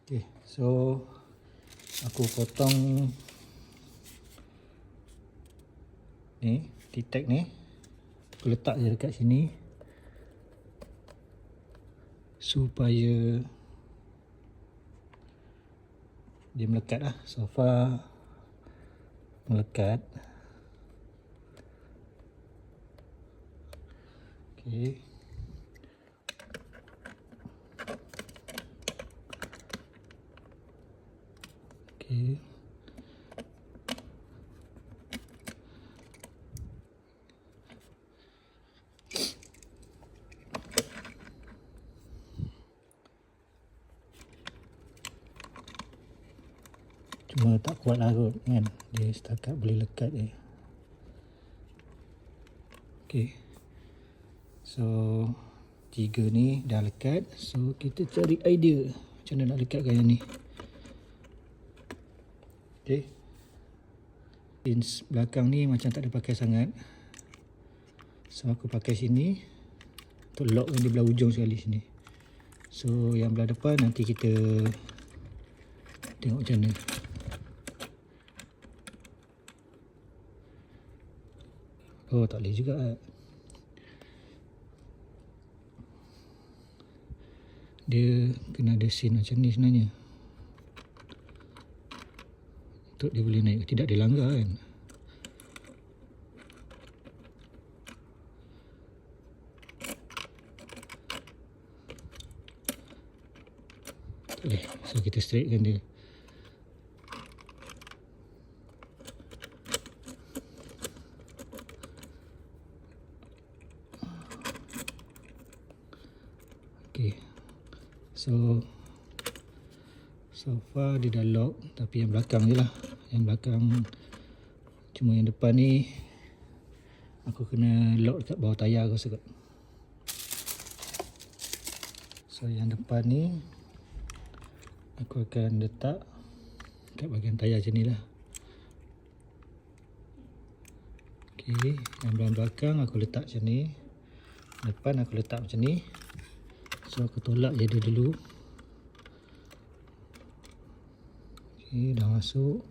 Okay, so aku potong ni, T-Tag ni. Aku letak je dekat sini supaya dia melekat lah. So far melekat. Okay. Okay. Cuma tak kuat lah kot kan. Dia setakat boleh lekat je. Okay. So 3 ni dah lekat. So kita cari idea macam mana nak lekatkan yang ni. Okay. Pins belakang ni macam tak ada pakai sangat. So aku pakai sini untuk lock di belah ujung sekali sini. So yang belah depan nanti kita tengok macam mana. Oh, tak boleh juga. Dia kena ada scene macam ni sebenarnya. Untuk dia boleh naik. Tidak dilanggar kan. Tak boleh. So kita straightkan dia. Okay. So far dia dah lock, tapi yang belakang je lah. Yang belakang, cuma yang depan ni aku kena lock dekat bawah tayar aku rasa kot. So yang depan ni aku akan letak kat bahagian tayar macam ni lah. Okay, yang belakang aku letak macam ni. Depan aku letak macam ni. So aku tolak je dia dulu. Okay, dah masuk.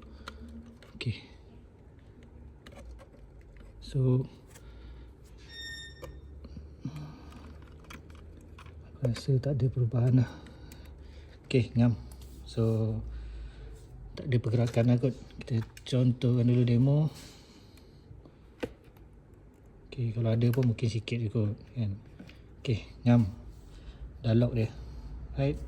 Okay. So aku rasa tak ada perubahan lah. Okay, ngam. So tak ada pergerakan lah kot. Kita contohkan dulu demo. Okay, kalau ada pun mungkin sikit je kot kan. Okay, ngam. Dah lock dia. Right.